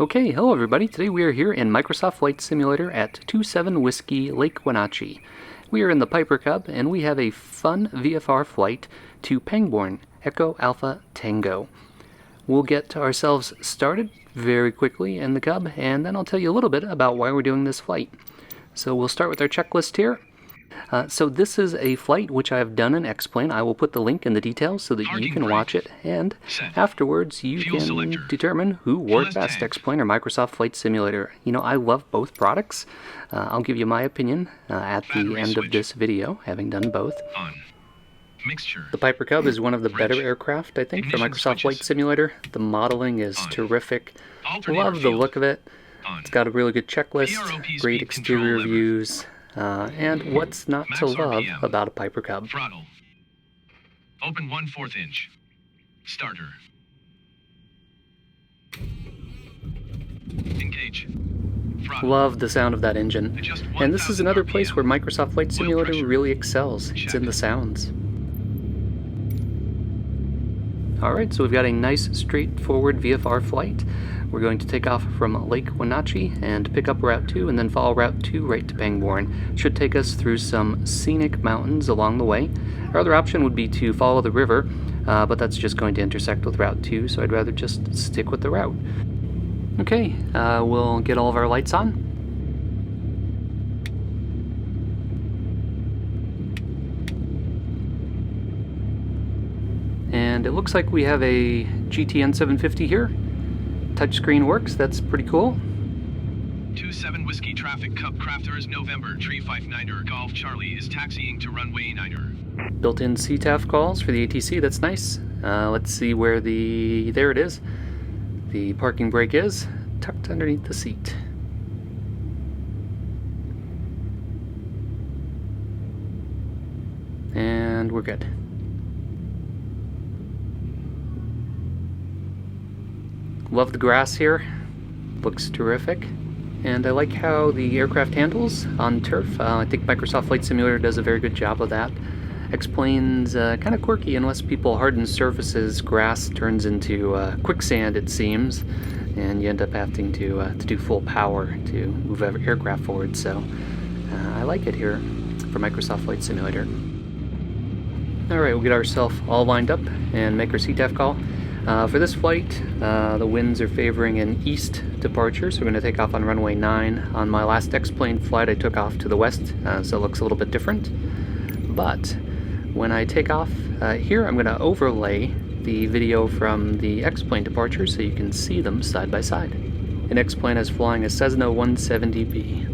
Okay, hello everybody. Today we are here in Microsoft Flight Simulator at 27 Whiskey Lake Wenatchee. We are in the Piper Cub and we have a fun VFR flight to Pangborn, Echo Alpha Tango. We'll get ourselves started very quickly in the Cub and then I'll tell you a little bit about why we're doing this flight. So we'll start with our checklist here. So this is a flight which I've done in X-Plane. I will put the link in the details so that you can watch it, and afterwards you can determine who worked best, X-Plane or Microsoft Flight Simulator. You know, I love both products. I'll give you my opinion at the end of this video, having done both. The Piper Cub is one of the better aircraft, I think, for Microsoft Flight Simulator. The modeling is terrific. Love the look of it. It's got a really good checklist, great exterior views. And what's not to love about a Piper Cub? Throttle. Open 1/4 inch. Starter. Engage. Throttle. Love the sound of that engine. And this is another place where Microsoft Flight Simulator really excels. It's in the sounds. Alright, so we've got a nice straightforward VFR flight. We're going to take off from Lake Wenatchee and pick up Route 2 and then follow Route 2 right to Pangborn. Should take us through some scenic mountains along the way. Our other option would be to follow the river, but that's just going to intersect with Route 2, so I'd rather just stick with the route. Okay, we'll get all of our lights on. And it looks like we have a GTN 750 here. Touchscreen works, that's pretty cool. 27 Whiskey Traffic Cub Crafters November Tree 59er Golf Charlie is taxiing to runway 9er. Built-in CTAF calls for the ATC, that's nice. Let's see where there it is. The parking brake is tucked underneath the seat. And we're good. Love the grass here, looks terrific, and I like how the aircraft handles on turf. I think Microsoft Flight Simulator does a very good job of that. X-Plane's kind of quirky. Unless people harden surfaces, grass turns into quicksand, it seems, and you end up having to do full power to move aircraft forward, so I like it here for Microsoft Flight Simulator. Alright, we'll get ourselves all lined up and make our CTAF call. For this flight, the winds are favoring an east departure, so we're going to take off on runway 9. On my last X-Plane flight, I took off to the west, so it looks a little bit different. But when I take off here, I'm going to overlay the video from the X-Plane departure so you can see them side by side. An X-Plane is flying a Cessna 170B.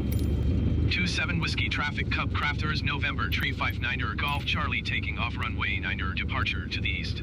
27 Whiskey Traffic Cub Crafters November Tree 59er Golf Charlie taking off runway 9er departure to the east.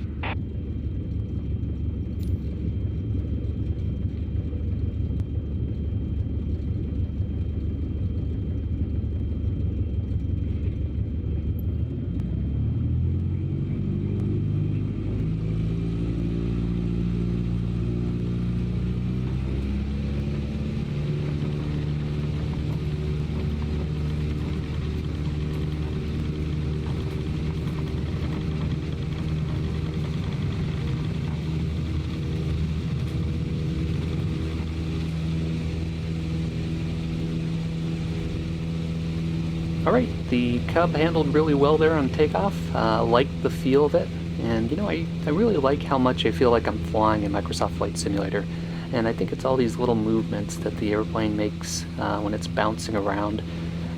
Alright, the Cub handled really well there on takeoff. Liked the feel of it, and you know, I really like how much I feel like I'm flying in Microsoft Flight Simulator. And I think it's all these little movements that the airplane makes when it's bouncing around,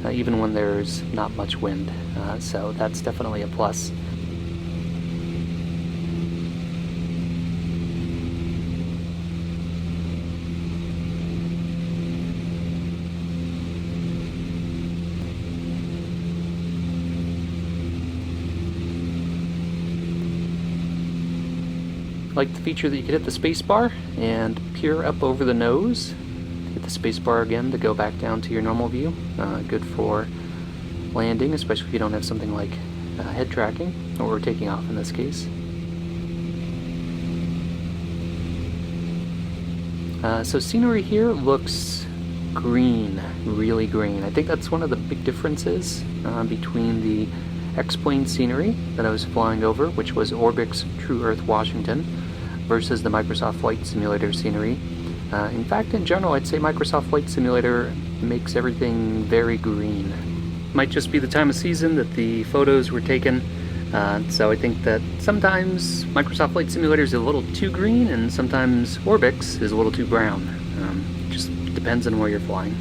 even when there's not much wind. So that's definitely a plus. Like the feature that you could hit the spacebar and peer up over the nose. Hit the spacebar again to go back down to your normal view. Good for landing, especially if you don't have something like head tracking, or taking off in this case. So scenery here looks green, really green. I think that's one of the big differences between the X-Plane scenery that I was flying over, which was Orbic's True Earth Washington, versus the Microsoft Flight Simulator scenery. In fact, in general, I'd say Microsoft Flight Simulator makes everything very green. Might just be the time of season that the photos were taken, so I think that sometimes Microsoft Flight Simulator is a little too green, and sometimes Orbix is a little too brown. Just depends on where you're flying.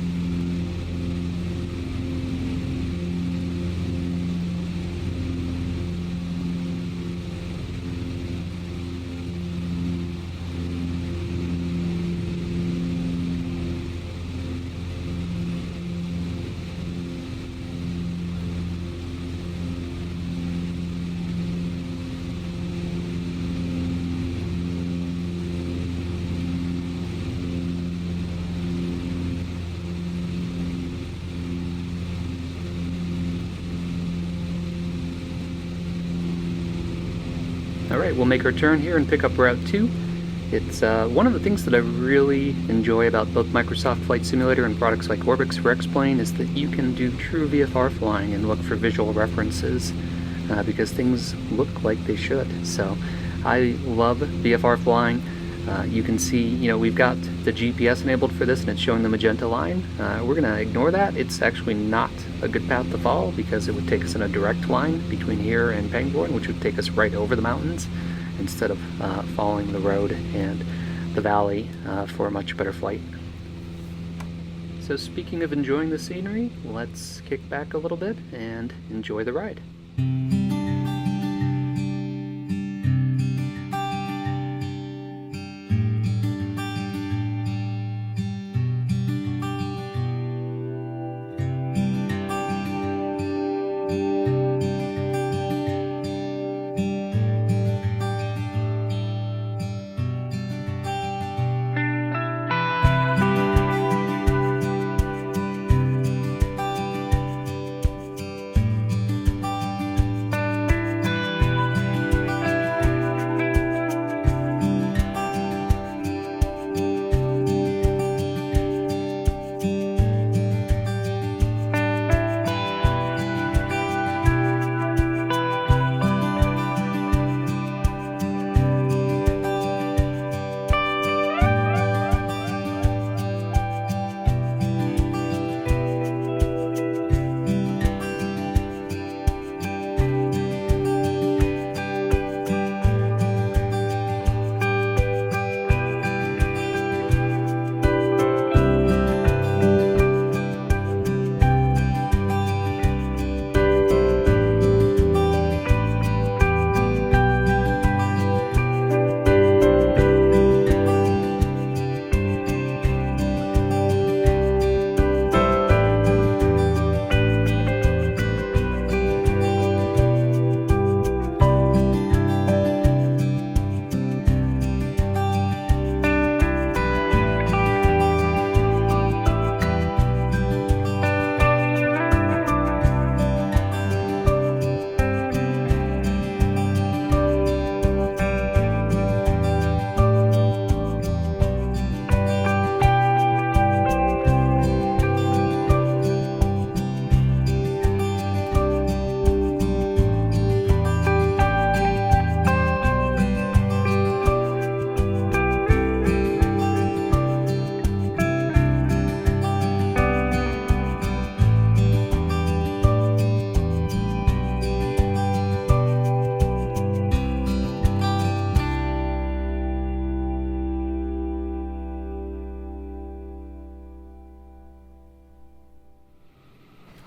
Alright, we'll make our turn here and pick up Route 2. It's one of the things that I really enjoy about both Microsoft Flight Simulator and products like Orbix for X-Plane is that you can do true VFR flying and look for visual references because things look like they should. So I love VFR flying. You can see, we've got the GPS enabled for this and it's showing the magenta line. We're going to ignore that. It's actually not a good path to follow because it would take us in a direct line between here and Pangborn, which would take us right over the mountains instead of following the road and the valley for a much better flight. So speaking of enjoying the scenery, let's kick back a little bit and enjoy the ride.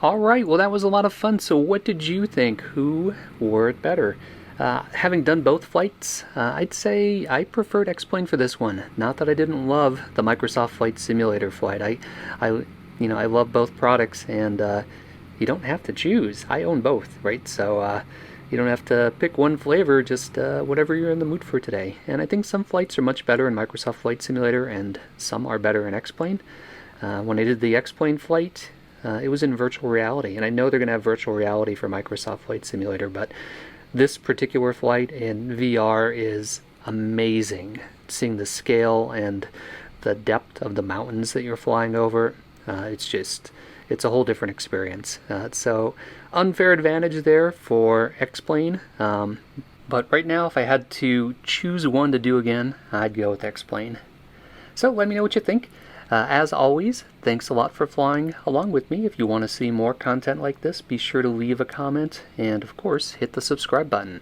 Alright, well that was a lot of fun. So what did you think? Who wore it better? Having done both flights, I'd say I preferred X-Plane for this one. Not that I didn't love the Microsoft Flight Simulator flight. I love both products, and you don't have to choose. I own both, right? So you don't have to pick one flavor, just whatever you're in the mood for today. And I think some flights are much better in Microsoft Flight Simulator, and some are better in X-Plane. When I did the X-Plane flight, it was in virtual reality, and I know they're going to have virtual reality for Microsoft Flight Simulator, but this particular flight in VR is amazing. Seeing the scale and the depth of the mountains that you're flying over, it's a whole different experience. So unfair advantage there for X-Plane, but right now if I had to choose one to do again, I'd go with X-Plane. So let me know what you think. As always, thanks a lot for flying along with me. If you want to see more content like this, be sure to leave a comment and, of course, hit the subscribe button.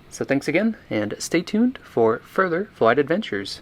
So thanks again, and stay tuned for further flight adventures.